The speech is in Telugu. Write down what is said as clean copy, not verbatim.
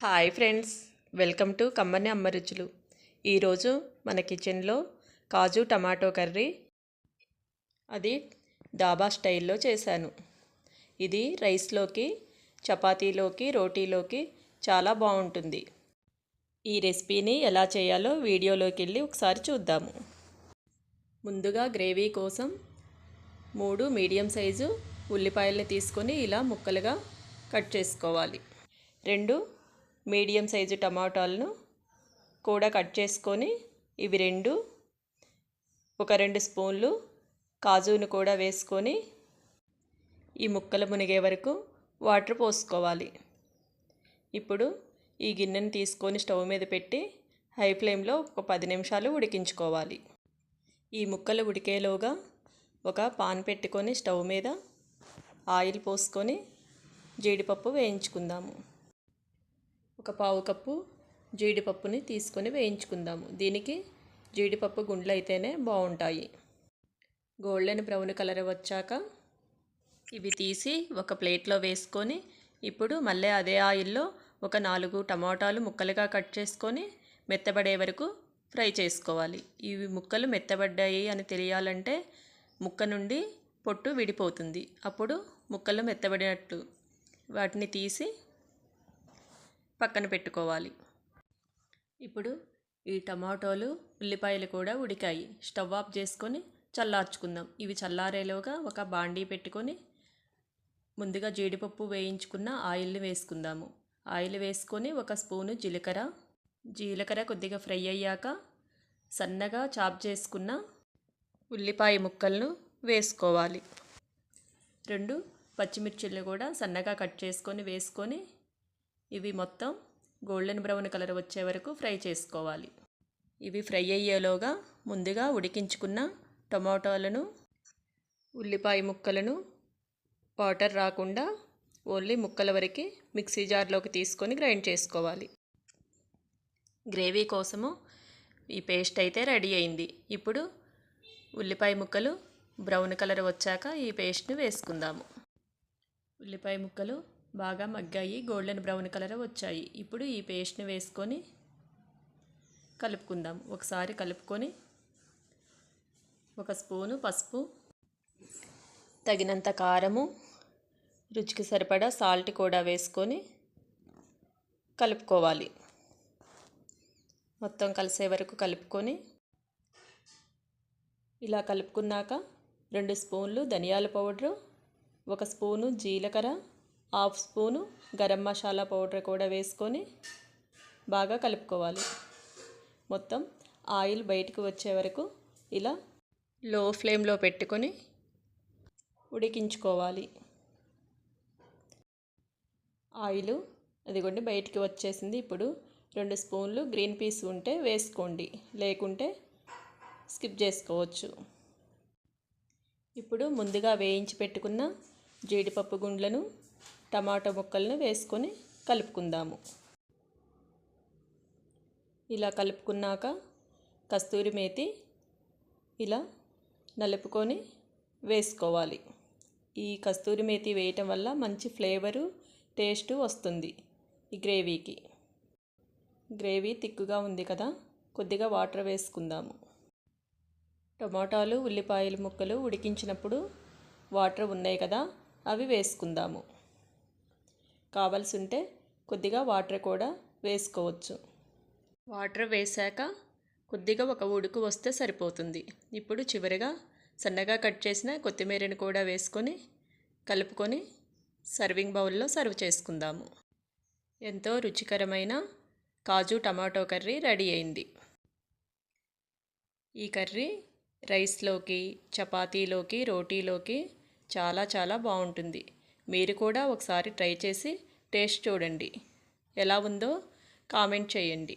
హాయ్ ఫ్రెండ్స్, వెల్కమ్ టు కమ్మని అమ్మ రుచులు. ఈరోజు మన కిచెన్లో కాజు టమాటో కర్రీ, అది డాబా స్టైల్లో చేశాను. ఇది రైస్లోకి, చపాతీలోకి, రోటీలోకి చాలా బాగుంటుంది. ఈ రెసిపీని ఎలా చేయాలో వీడియోలోకి వెళ్ళి ఒకసారి చూద్దాము. ముందుగా గ్రేవీ కోసం 3 మీడియం సైజు ఉల్లిపాయల్ని తీసుకొని ఇలా ముక్కలుగా కట్ చేసుకోవాలి. 2 మీడియం సైజు టమాటాలను కూడా కట్ చేసుకొని ఇవి 2 స్పూన్లు కాజును కూడా వేసుకొని ఈ ముక్కలు మునిగే వరకు వాటర్ పోసుకోవాలి. ఇప్పుడు ఈ గిన్నెను తీసుకొని స్టవ్ మీద పెట్టి హై ఫ్లేమ్లో ఒక 10 నిమిషాలు ఉడికించుకోవాలి. ఈ ముక్కలు ఉడికేలోగా ఒక పాన్ పెట్టుకొని స్టవ్ మీద ఆయిల్ పోసుకొని జీడిపప్పు వేయించుకుందాము. ఒక పావు కప్పు జీడిపప్పుని తీసుకొని వేయించుకుందాము. దీనికి జీడిపప్పు గుండ్లు అయితేనే బాగుంటాయి. గోల్డెన్ బ్రౌన్ కలర్ వచ్చాక ఇవి తీసి ఒక ప్లేట్లో వేసుకొని ఇప్పుడు మళ్ళీ అదే ఆయిల్లో ఒక 4 టమాటాలు ముక్కలుగా కట్ చేసుకొని మెత్తబడే వరకు ఫ్రై చేసుకోవాలి. ఇవి ముక్కలు మెత్తబడ్డాయి అని తెలియాలంటే ముక్క నుండి పొట్టు విడిపోతుంది. అప్పుడు ముక్కలు మెత్తబడినట్టు. వాటిని తీసి పక్కన పెట్టుకోవాలి. ఇప్పుడు ఈ టమాటోలు ఉల్లిపాయలు కూడా ఉడికాయి. స్టవ్ ఆఫ్ చేసుకొని చల్లార్చుకుందాం. ఇవి చల్లారేలోగా ఒక బాండీ పెట్టుకొని ముందుగా జీడిపప్పు వేయించుకున్న ఆయిల్ని వేసుకుందాము. ఆయిల్ వేసుకొని 1 స్పూను జీలకర్ర కొద్దిగా ఫ్రై అయ్యాక సన్నగా చాప్ చేసుకున్న ఉల్లిపాయ ముక్కలను వేసుకోవాలి. 2 పచ్చిమిర్చిలు కూడా సన్నగా కట్ చేసుకొని వేసుకొని ఇవి మొత్తం గోల్డెన్ బ్రౌన్ కలర్ వచ్చే వరకు ఫ్రై చేసుకోవాలి. ఇవి ఫ్రై అయ్యేలోగా ముందుగా ఉడికించుకున్న టమాటాలను, ఉల్లిపాయ ముక్కలను వాటర్ రాకుండా ఓన్లీ ముక్కల వరకు మిక్సీ జార్లోకి తీసుకొని గ్రైండ్ చేసుకోవాలి. గ్రేవీ కోసము ఈ పేస్ట్ అయితే రెడీ అయింది. ఇప్పుడు ఉల్లిపాయ ముక్కలు బ్రౌన్ కలర్ వచ్చాక ఈ పేస్ట్ని వేసుకుందాము. ఉల్లిపాయ ముక్కలు బాగా మగ్గాయి, గోల్డెన్ బ్రౌన్ కలర్ వచ్చాయి. ఇప్పుడు ఈ పేస్ట్ని వేసుకొని కలుపుకుందాం. ఒకసారి కలుపుకొని 1 స్పూను పసుపు, తగినంత కారము, రుచికి సరిపడా సాల్ట్ కూడా వేసుకొని కలుపుకోవాలి. మొత్తం కలిసే వరకు కలుపుకొని ఇలా కలుపుకున్నాక 2 స్పూన్లు ధనియాల పౌడరు, 1 స్పూను జీలకర్ర, 1/2 స్పూను గరం మసాలా పౌడర్ కూడా వేసుకొని బాగా కలుపుకోవాలి. మొత్తం ఆయిల్ బయటకు వచ్చే వరకు ఇలా లో ఫ్లేమ్లో పెట్టుకొని ఉడికించుకోవాలి. ఆయిల్ అదిగోండి బయటికి వచ్చేసింది. ఇప్పుడు 2 స్పూన్లు గ్రీన్ పీస్ ఉంటే వేసుకోండి, లేకుంటే స్కిప్ చేసుకోవచ్చు. ఇప్పుడు ముందుగా వేయించి పెట్టుకున్న జీడిపప్పు గుండ్లను, టమాటో ముక్కలను వేసుకొని కలుపుకుందాము. ఇలా కలుపుకున్నాక కస్తూరి మేతి ఇలా నలుపుకొని వేసుకోవాలి. ఈ కస్తూరి మేతి వేయటం వల్ల మంచి ఫ్లేవరు, టేస్టు వస్తుంది ఈ గ్రేవీకి. గ్రేవీ తిక్కుగా ఉంది కదా, కొద్దిగా వాటర్ వేసుకుందాము. టమాటాలు, ఉల్లిపాయల ముక్కలు ఉడికించినప్పుడు వాటర్ ఉన్నాయి కదా, అవి వేసుకుందాము. కావాల్సి ఉంటే కొద్దిగా వాటర్ కూడా వేసుకోవచ్చు. వాటర్ వేసాక కొద్దిగా ఒక ఉడుకు వస్తే సరిపోతుంది. ఇప్పుడు చివరిగా సన్నగా కట్ చేసిన కొత్తిమీరని కూడా వేసుకొని కలుపుకొని సర్వింగ్ బౌల్లో సర్వ్ చేసుకుందాము. ఎంతో రుచికరమైన కాజు టమాటో కర్రీ రెడీ అయింది. ఈ కర్రీ రైస్లోకి, చపాతీలోకి, రోటీలోకి చాలా చాలా బాగుంటుంది. మీరు కూడా ఒకసారి ట్రై చేసి టేస్ట్ చూడండి. ఎలా ఉందో కామెంట్ చేయండి.